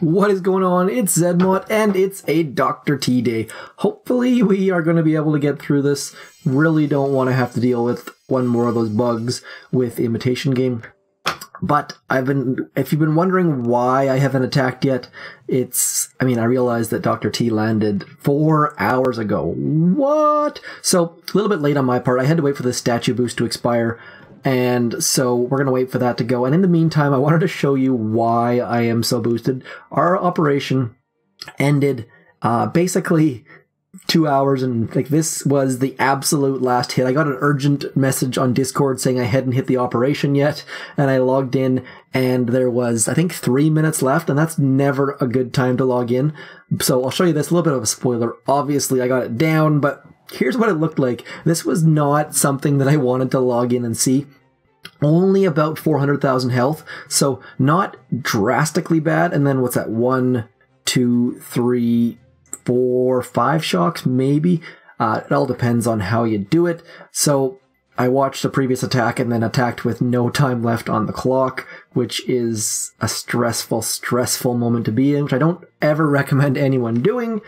What is going on? It's zmot, and it's a Dr. T day. Hopefully we are going to be able to get through this. Really don't want to have to deal with one more of those bugs with Imitation Game. But if you've been wondering why I haven't attacked yet, I realized that Dr. T landed 4 hours ago. What? So, a little bit late on my part. I had to wait for the statue boost to expire. And so we're going to wait for that to go. And in the meantime, I wanted to show you why I am so boosted. Our operation ended basically 2 hours, and this was the absolute last hit. I got an urgent message on Discord saying I hadn't hit the operation yet, and I logged in, and there was, I think, 3 minutes left, and that's never a good time to log in. So I'll show you this, a little bit of a spoiler. Obviously, I got it down, but here's what it looked like. This was not something that I wanted to log in and see. Only about 400,000 health, so not drastically bad. And then what's that? 1, 2, 3, 4, 5 shocks, maybe. It all depends on how you do it. So I watched the previous attack and then attacked with no time left on the clock, which is a stressful moment to be in, which I don't ever recommend anyone doing.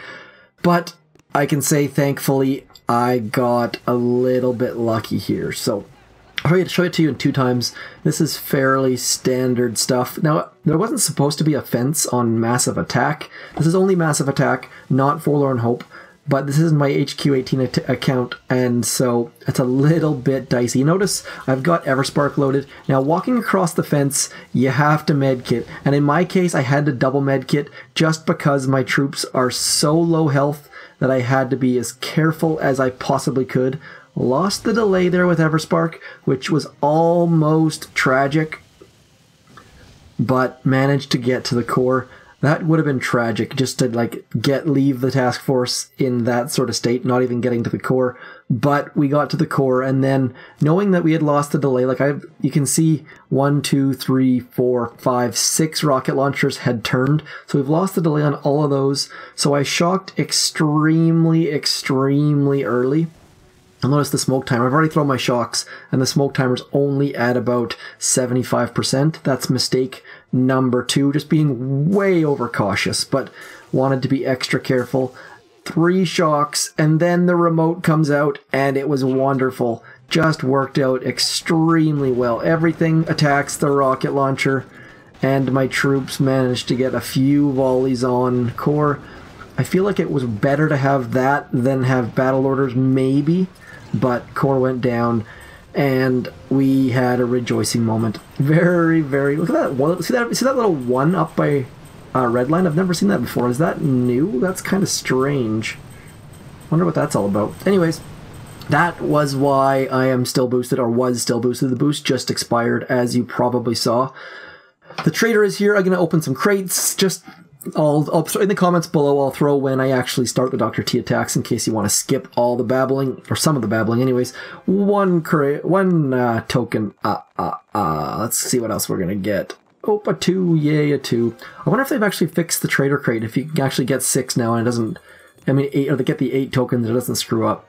But I can say, thankfully, I got a little bit lucky here. So I'll show it to you in 2 times. This is fairly standard stuff. Now, there wasn't supposed to be a fence on Massive Attack. This is only Massive Attack, not Forlorn Hope. But this is my HQ18 account, and so it's a little bit dicey. Notice I've got Everspark loaded. Now, walking across the fence, you have to medkit. And in my case, I had to double medkit just because my troops are so low health that I had to be as careful as I possibly could. Lost the delay there with Everspark, which was almost tragic, but managed to get to the core. That would have been tragic, just to leave the task force in that sort of state, not even getting to the core. But we got to the core, and then knowing that we had lost the delay, you can see 1, 2, 3, 4, 5, 6 rocket launchers had turned. So we've lost the delay on all of those. So I shocked extremely early. I'll notice the smoke timer. I've already thrown my shocks, and the smoke timer's only at about 75%. That's mistake number 2, just being way overcautious, but wanted to be extra careful. 3 shocks, and then the remote comes out, and it was wonderful. Just worked out extremely well. Everything attacks the rocket launcher, and my troops managed to get a few volleys on core. I feel like it was better to have that than have battle orders, maybe. But core went down, and we had a rejoicing moment. Very, look at that. See that little 1 up by Redline? I've never seen that before. Is that new? That's kind of strange. Wonder what that's all about. Anyways, that was why I am still boosted, or was still boosted. The boost just expired, as you probably saw. The trader is here. I'm going to open some crates. I'll in the comments below, I'll throw when I actually start the Dr. T attacks in case you want to skip all the babbling, or some of the babbling anyways. One token. Let's see what else we're going to get. Oh, a 2. Yay, a 2. I wonder if they've actually fixed the trader crate, if you can actually get 6 now and it doesn't, 8, or they get the 8 tokens and it doesn't screw up.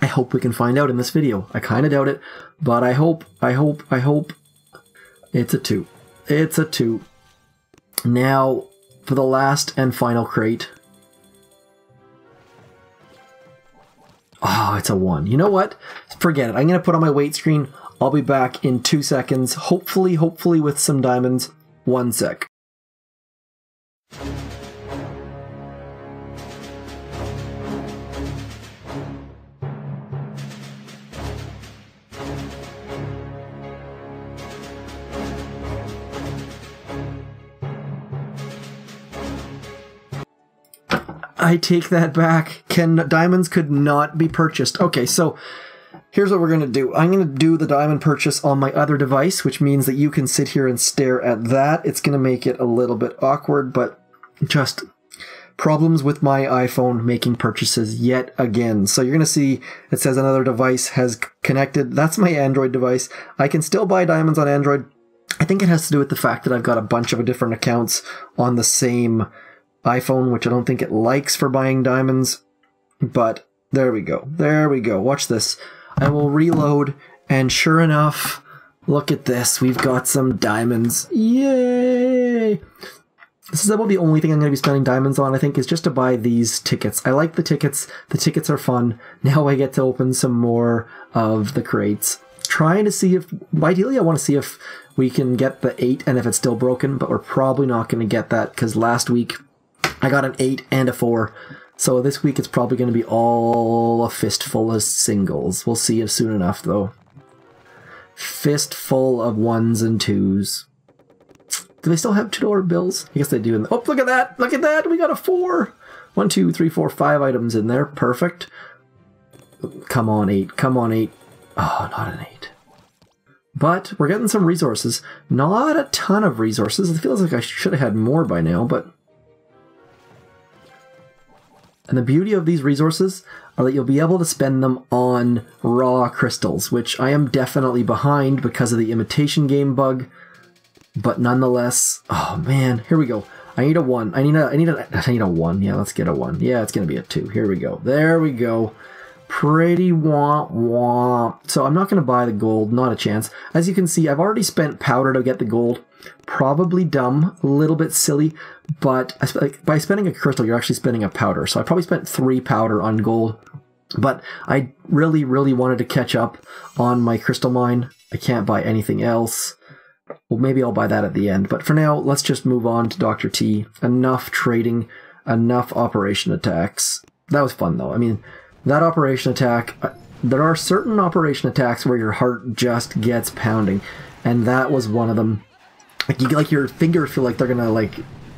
I hope we can find out in this video. I kind of doubt it, but I hope. It's a 2. It's a 2. Now, for the last and final crate. Oh, it's a 1. You know what? Forget it. I'm going to put on my wait screen. I'll be back in 2 seconds. Hopefully with some diamonds. 1 sec. I take that back. Diamonds could not be purchased. Okay, so here's what we're going to do. I'm going to do the diamond purchase on my other device, which means that you can sit here and stare at that. It's going to make it a little bit awkward, but just problems with my iPhone making purchases yet again. So you're going to see it says another device has connected. That's my Android device. I can still buy diamonds on Android. I think it has to do with the fact that I've got a bunch of different accounts on the same iPhone, which I don't think it likes for buying diamonds, but there we go. There we go. Watch this. I will reload, and sure enough, look at this. We've got some diamonds. Yay! This is about the only thing I'm going to be spending diamonds on, I think, is just to buy these tickets. I like the tickets. The tickets are fun. Now I get to open some more of the crates. Trying to see if, ideally I want to see if we can get the 8 and if it's still broken, but we're probably not going to get that because last week I got an 8 and a 4. So this week it's probably going to be all a fistful of singles. We'll see it soon enough, though. Fistful of 1s and 2s. Do they still have $2 bills? I guess they do. Oh, look at that! Look at that! We got a 4! 1, 2, 3, 4, 5 items in there. Perfect. Come on, 8. Come on, 8. Oh, not an 8. But we're getting some resources. Not a ton of resources. It feels like I should have had more by now, but... And the beauty of these resources are that you'll be able to spend them on raw crystals, which I am definitely behind because of the imitation game bug. But nonetheless, oh man, here we go. I need a 1. I need a 1. Yeah, let's get a 1. Yeah, it's going to be a 2. Here we go. There we go. Pretty womp womp. So I'm not going to buy the gold, not a chance. As you can see, I've already spent powder to get the gold. Probably dumb, a little bit silly, but by spending a crystal, you're actually spending a powder. So I probably spent 3 powder on gold, but I really, really wanted to catch up on my crystal mine. I can't buy anything else. Well, maybe I'll buy that at the end, but for now, let's just move on to Dr. T. Enough trading, enough operation attacks. That was fun, though. I mean, that operation attack, there are certain operation attacks where your heart just gets pounding, and that was one of them. Like your fingers feel like they're gonna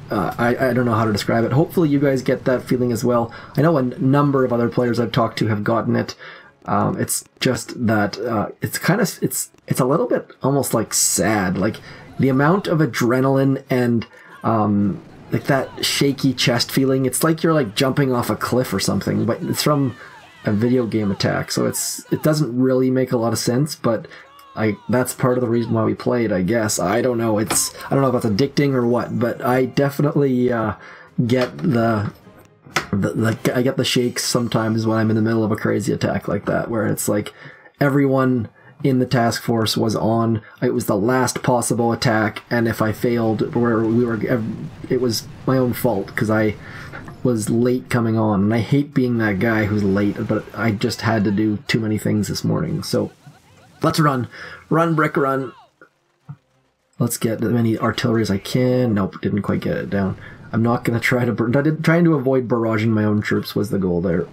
I don't know how to describe it. Hopefully you guys get that feeling as well. I know a number of other players I've talked to have gotten it. It's just that it's a little bit almost like sad. Like the amount of adrenaline and like that shaky chest feeling. It's like you're like jumping off a cliff or something, but it's from a video game attack, so it doesn't really make a lot of sense, but that's part of the reason why we played, I guess. I don't know. I don't know if that's addicting or what, but I definitely get I get the shakes sometimes when I'm in the middle of a crazy attack like that, where it's like everyone in the task force was on. It was the last possible attack, and if I failed, it was my own fault because I was late coming on, and I hate being that guy who's late, but I just had to do too many things this morning, so let's run. Run, Brick, run. Let's get as many artillery as I can. Nope, didn't quite get it down. I'm not going to try to... Trying to avoid barraging my own troops was the goal there.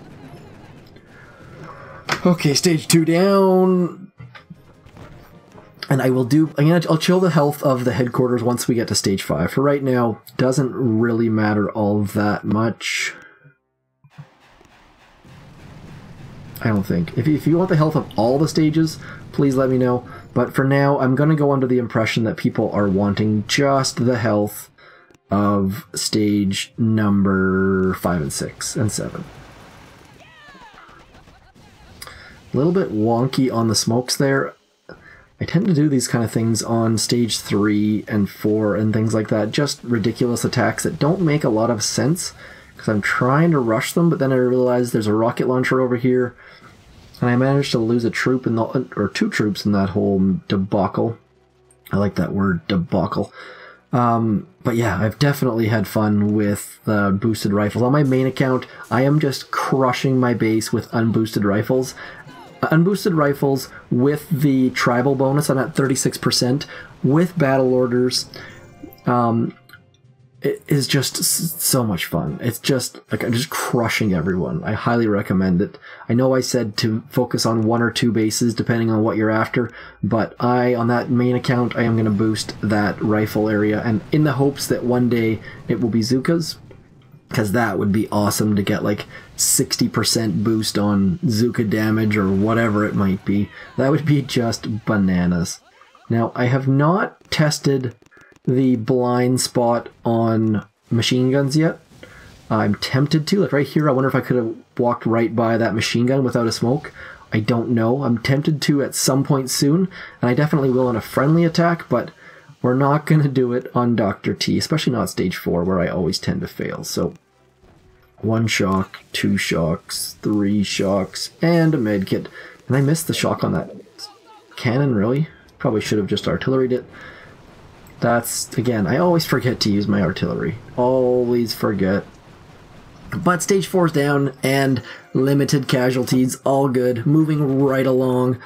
Okay, stage 2 down. And I'll chill the health of the headquarters once we get to stage 5. For right now, doesn't really matter all that much. I don't think. If you want the health of all the stages, please let me know. But for now, I'm going to go under the impression that people are wanting just the health of stage number 5 and 6 and 7. A little bit wonky on the smokes there. I tend to do these kind of things on stage 3 and 4 and things like that. Just ridiculous attacks that don't make a lot of sense because I'm trying to rush them, but then I realize there's a rocket launcher over here, and I managed to lose a troop or 2 troops in that whole debacle. I like that word, debacle. But yeah, I've definitely had fun with the boosted rifles. On my main account, I am just crushing my base with unboosted rifles. Unboosted rifles with the tribal bonus, I'm at 36%. With battle orders, it is just so much fun. It's just like I'm just crushing everyone. I highly recommend it. I know I said to focus on 1 or 2 bases depending on what you're after, but on that main account, I am going to boost that rifle area, and in the hopes that one day it will be Zookas, because that would be awesome to get like 60% boost on Zooka damage or whatever it might be. That would be just bananas. Now, I have not tested the blind spot on machine guns yet. I'm tempted to. Like right here, I wonder if I could have walked right by that machine gun without a smoke. I don't know. I'm tempted to at some point soon, and I definitely will on a friendly attack, but we're not going to do it on Dr. T, especially not stage 4, where I always tend to fail. So 1 shock, 2 shocks, 3 shocks, and a medkit. And I missed the shock on that cannon, really? Probably should have just artilleried it. That's, again, I always forget to use my artillery. Always forget. But stage 4's down, and limited casualties, all good, moving right along.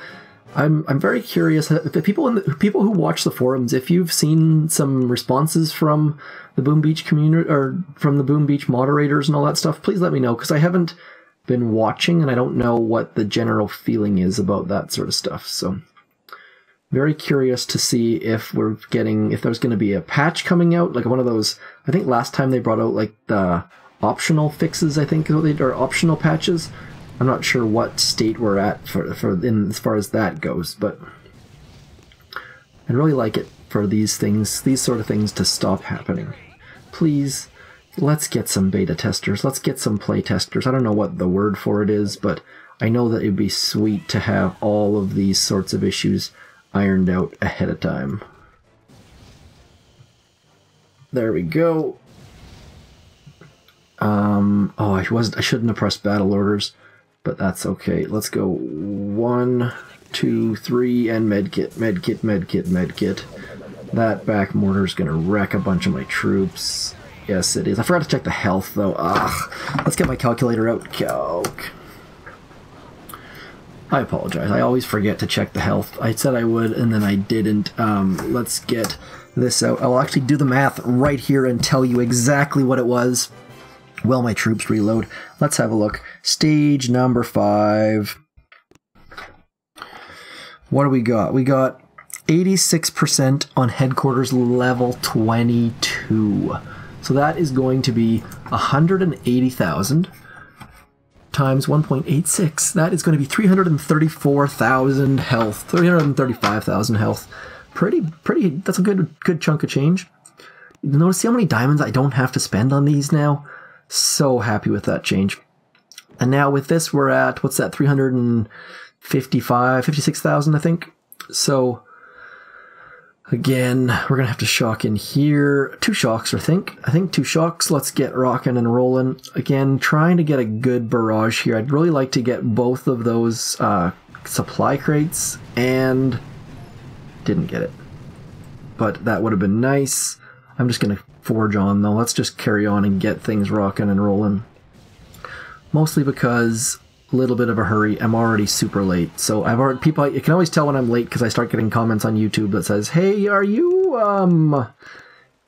I'm very curious, the people who watch the forums, if you've seen some responses from the Boom Beach community, or from the Boom Beach moderators and all that stuff, please let me know, because I haven't been watching, and I don't know what the general feeling is about that sort of stuff, so... Very curious to see if if there's going to be a patch coming out, like one of those. I think last time they brought out like the optional fixes, I think, or optional patches. I'm not sure what state we're at for as far as that goes, but I'd really like it for these sort of things to stop happening. Please, let's get some beta testers. Let's get some play testers. I don't know what the word for it is, but I know that it'd be sweet to have all of these sorts of issues ironed out ahead of time. There we go. Oh, I shouldn't have pressed battle orders, but that's okay. Let's go 1, 2, 3, and medkit, medkit, medkit, medkit. That back mortar's gonna wreck a bunch of my troops. Yes, it is. I forgot to check the health, though. Ugh. Let's get my calculator out. Calc. I apologize. I always forget to check the health. I said I would, and then I didn't. Let's get this out. I'll actually do the math right here and tell you exactly what it was while my troops reload. Let's have a look. Stage number 5. What do we got? We got 86% on headquarters level 22. So that is going to be 180,000. Times 1.86, that is going to be 334,000 health, 335,000 health. Pretty, that's a good chunk of change. Notice how many diamonds I don't have to spend on these now? So happy with that change. And now with this, we're at, what's that, 56,000, I think? So, again, we're going to have to shock in here. 2 shocks, I think. 2 shocks. Let's get rocking and rolling. Again, trying to get a good barrage here. I'd really like to get both of those supply crates, and didn't get it. But that would have been nice. I'm just going to forge on, though. Let's just carry on and get things rocking and rolling. Mostly because... little bit of a hurry. I'm already super late, so I've already you can always tell when I'm late because I start getting comments on YouTube that says, "Hey, are you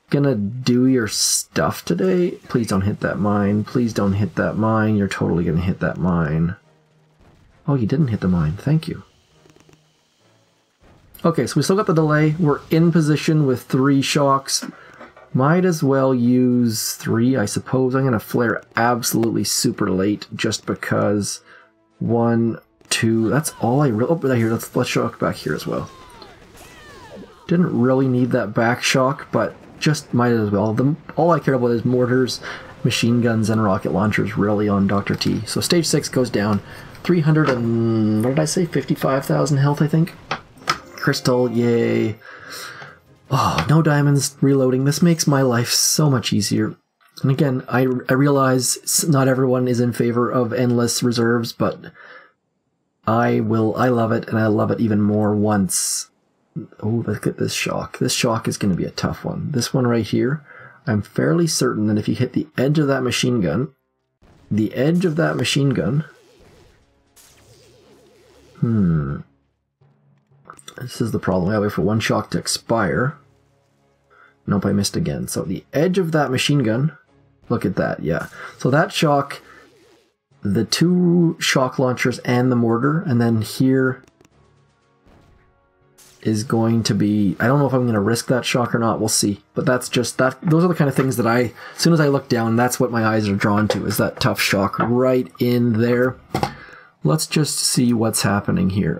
gonna do your stuff today?" Please don't hit that mine. Please don't hit that mine. You're totally gonna hit that mine. Oh, you didn't hit the mine. Thank you. Okay, so we still got the delay. We're in position with 3 shocks. Might as well use 3, I suppose. I'm gonna flare absolutely super late just because. 1, 2, that's all I really... Oh, right here, let's shock back here as well. Didn't really need that back shock, but just might as well. All I care about is mortars, machine guns, and rocket launchers really on Dr. T. So stage 6 goes down. 300 and... what did I say? 55,000 health, I think? Crystal, yay. Oh, no diamonds, reloading. This makes my life so much easier. And again, I realize not everyone is in favor of endless reserves, but I love it, and I love it even more once... Oh, look at this shock. This shock is going to be a tough one. This one right here, I'm fairly certain that if you hit the edge of that machine gun... This is the problem. I wait for 1 shock to expire. Nope, I missed again. So the edge of that machine gun... Look at that, yeah. So that shock, the 2 shock launchers and the mortar, and then here is going to be... I don't know if I'm going to risk that shock or not. We'll see. But that's just... those are the kind of things that as soon as I look down, that's what my eyes are drawn to, is that tough shock right in there. Let's just see what's happening here.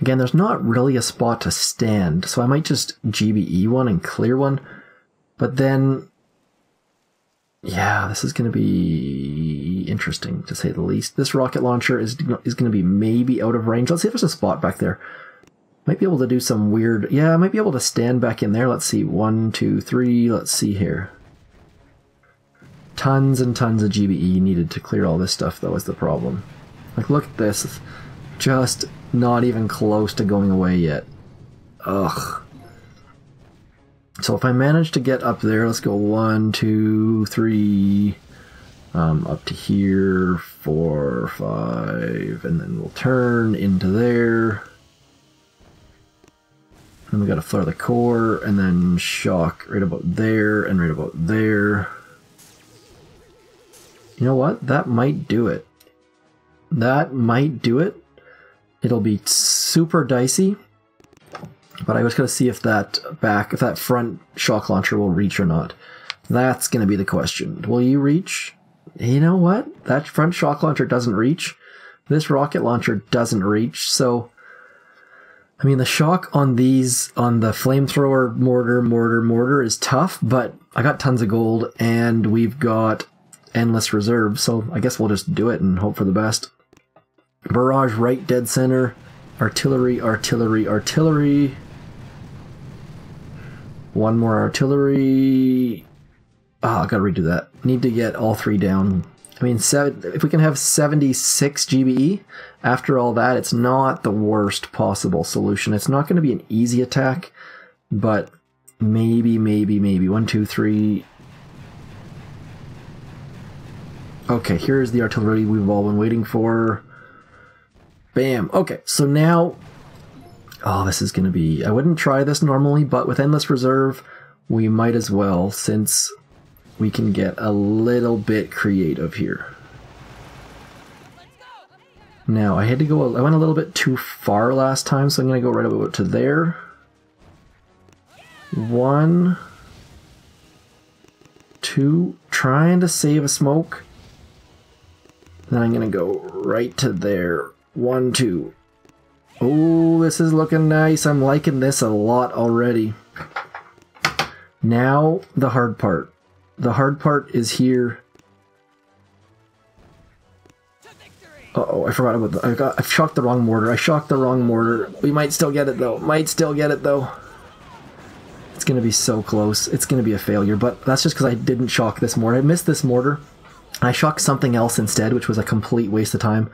Again, there's not really a spot to stand, so I might just GBE one and clear one. But then, yeah, this is going to be interesting, to say the least. This rocket launcher is going to be maybe out of range. Let's see if there's a spot back there. Might be able to do some weird... Yeah, I might be able to stand back in there. Let's see. 1, 2, 3. Let's see here. Tons and tons of GBE needed to clear all this stuff, though, is the problem. Like, look at this. Just not even close to going away yet. Ugh. So if I manage to get up there, let's go 1, 2, 3, up to here, 4, 5, and then we'll turn into there. And we gotta flare the core, and then shock right about there, and right about there. You know what? That might do it. That might do it. It'll be super dicey, but I was gonna see if that front shock launcher will reach or not. That's gonna be the question. Will you reach? You know what? That front shock launcher doesn't reach. This rocket launcher doesn't reach, so I mean, the shock on these, on the flamethrower mortar is tough, but I got tons of gold, and we've got endless reserve, so I guess we'll just do it and hope for the best. Barrage right dead center. Artillery, artillery, artillery. One more artillery. Ah, I gotta redo that. Need to get all 3 down. I mean, if we can have 76 GBE, after all that, it's not the worst possible solution. It's not going to be an easy attack, but maybe. 1, 2, 3. Okay, here's the artillery we've all been waiting for. Bam. Okay, so now... Oh, this is going to be... I wouldn't try this normally, but with Endless Reserve, we might as well, since we can get a little bit creative here. Now, I went a little bit too far last time, so I'm going to go right about to there. 1, 2, trying to save a smoke. Then I'm going to go right to there. 1, 2. Oh, this is looking nice. I'm liking this a lot already. Now, the hard part. The hard part is here. Uh-oh, I forgot about I shocked the wrong mortar. I shocked the wrong mortar. We might still get it, though. It's going to be so close. It's going to be a failure, but that's just because I didn't shock this mortar. I missed this mortar. I shocked something else instead, which was a complete waste of time.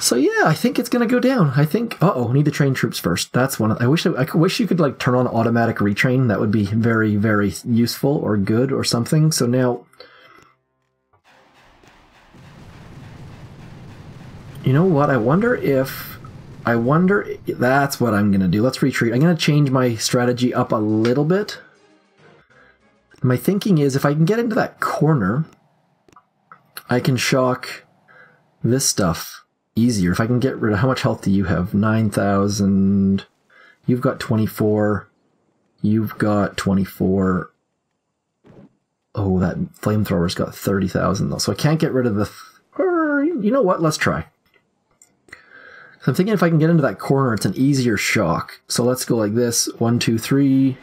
So yeah, I think it's going to go down. I think... Uh-oh, need to train troops first. That's one. I wish you could like turn on automatic retrain. That would be very, very useful or good or something. So now... You know what? I wonder if that's what I'm going to do. Let's retreat. I'm going to change my strategy up a little bit. My thinking is if I can get into that corner, I can shock this stuff easier. If I can get rid of... How much health do you have? 9,000. You've got 24. You've got 24. Oh, that flamethrower's got 30,000 though. So I can't get rid of the... You know what? Let's try. I'm thinking if I can get into that corner, it's an easier shock. So let's go like this. 1, 2, 3.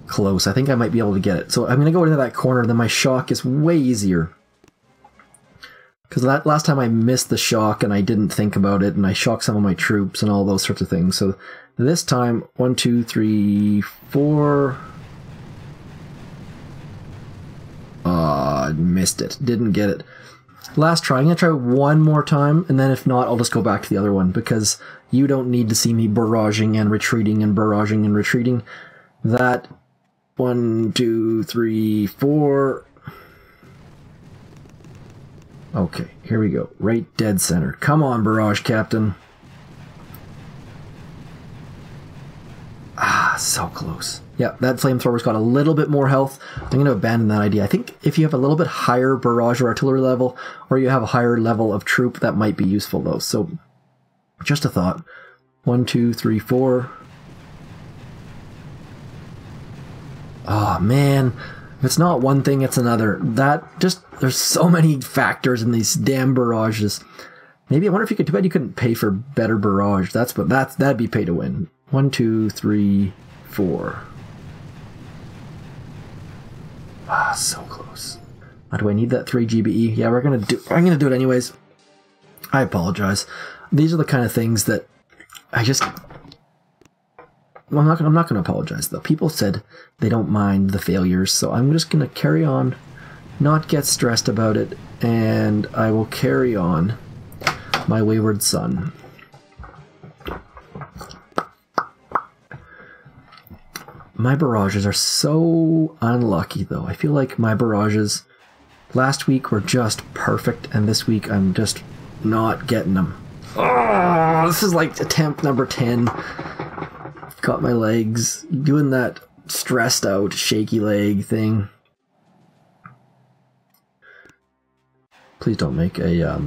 Close. I think I might be able to get it. So I'm going to go into that corner, then my shock is way easier. Because that last time I missed the shock and I didn't think about it, and I shocked some of my troops and all those sorts of things. So this time, 1, 2, 3, 4... missed it. Didn't get it. Last try. I'm going to try one more time, and then if not, I'll just go back to the other one, because you don't need to see me barraging and retreating and barraging and retreating. That 1, 2, 3, 4... Okay, here we go. Right dead center. Come on, barrage captain. Ah, so close. Yeah, that flamethrower's got a little bit more health. I'm going to abandon that idea. I think if you have a little bit higher barrage or artillery level, or you have a higher level of troop, that might be useful though. So, just a thought. 1, 2, 3, 4. Oh man, if it's not one thing, it's another. There's so many factors in these damn barrages. Maybe I wonder if you could. Too bad you couldn't pay for better barrage. That'd be pay to win. 1, 2, 3, 4. Ah, so close. Why do I need that 3 GBE? Yeah, I'm gonna do it anyways. I apologize. These are the kind of things that I just... Well, I'm not gonna apologize though. People said they don't mind the failures, so I'm just gonna carry on, not get stressed about it, and I will carry on. my wayward son. My barrages are so unlucky, though. I feel like my barrages last week were just perfect, and this week I'm just not getting them. Oh, this is like attempt number 10. Got my legs doing that stressed out, shaky leg thing. Please don't make a,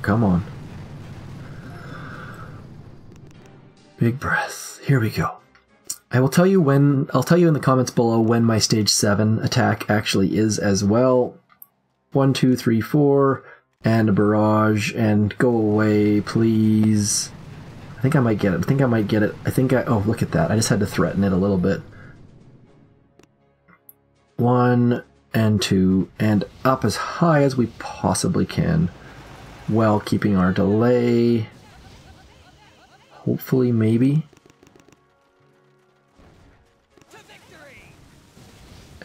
come on. Big breath. Here we go. I will tell you when, I'll tell you in the comments below when my stage 7 attack actually is as well. 1, 2, 3, 4, and a barrage, and go away, please. I think I might get it. I think I might get it. Oh, look at that. I just had to threaten it a little bit. 1 and 2, and up as high as we possibly can, while keeping our delay. Hopefully, maybe.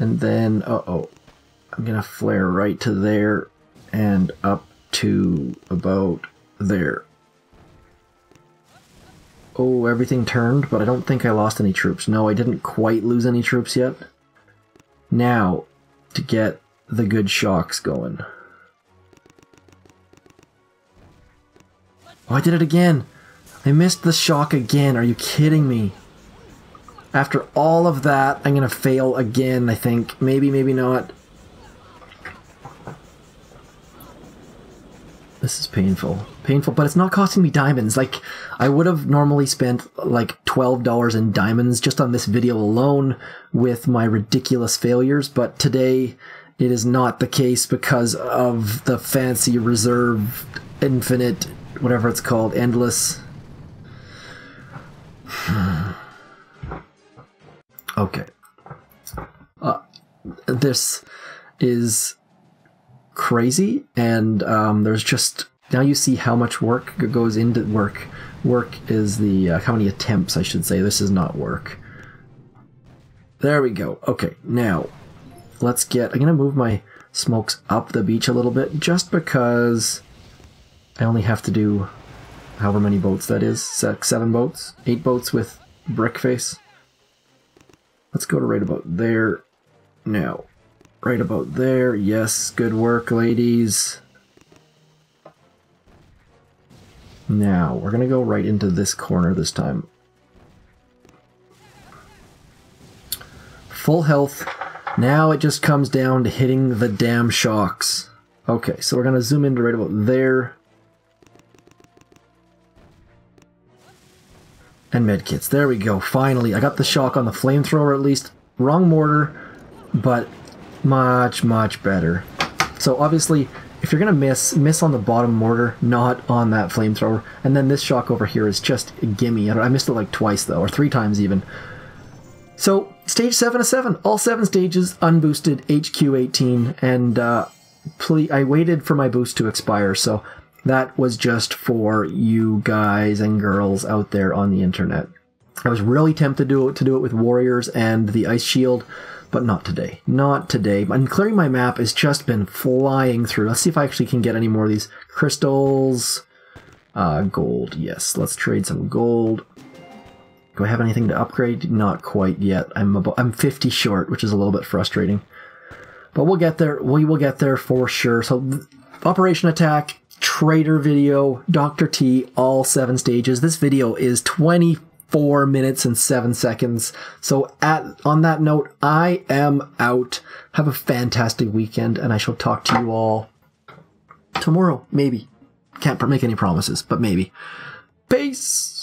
And then, uh-oh, I'm gonna flare right to there and up to about there. Oh, everything turned, but I don't think I lost any troops. No, I didn't quite lose any troops yet. Now, to get the good shocks going. Oh, I did it again! I missed the shock again, are you kidding me? After all of that, I'm gonna fail again, I think. Maybe, maybe not. This is painful. Painful, but it's not costing me diamonds. Like, I would have normally spent like $12 in diamonds just on this video alone with my ridiculous failures, but today it is not the case because of the fancy reserve, infinite, whatever it's called, endless. Okay. This is crazy, and there's just, now you see how much work goes into work. Work is the, how many attempts, I should say. This is not work. There we go. Okay, now, let's get, I'm going to move my smokes up the beach a little bit, just because I only have to do however many boats that is. 7 boats? 8 boats with brick face. Let's go to right about there. Now, right about there. Yes, good work, ladies. Now, we're going to go right into this corner this time. Full health. Now it just comes down to hitting the damn shocks. Okay, so we're going to zoom into right about there. And medkits. There we go. Finally, I got the shock on the flamethrower at least. Wrong mortar, but much, much better. So obviously, if you're going to miss on the bottom mortar, not on that flamethrower. And then this shock over here is just a gimme. I missed it like twice though, or 3 times even. So, stage 7 of 7. All 7 stages, unboosted, HQ18. And I waited for my boost to expire, so that was just for you guys and girls out there on the internet. I was really tempted to do it with warriors and the ice shield, but not today. Not today. And clearing my map has just been flying through. Let's see if I actually can get any more of these crystals. Gold. Yes, let's trade some gold. Do I have anything to upgrade? Not quite yet. I'm 50 short, which is a little bit frustrating. But we'll get there. We will get there for sure. So, Operation Attack, Trader video, Dr. T, all 7 stages. This video is 24 minutes and 7 seconds. So on that note, I am out. Have a fantastic weekend, and I shall talk to you all tomorrow. Maybe. Can't make any promises, but maybe. Peace!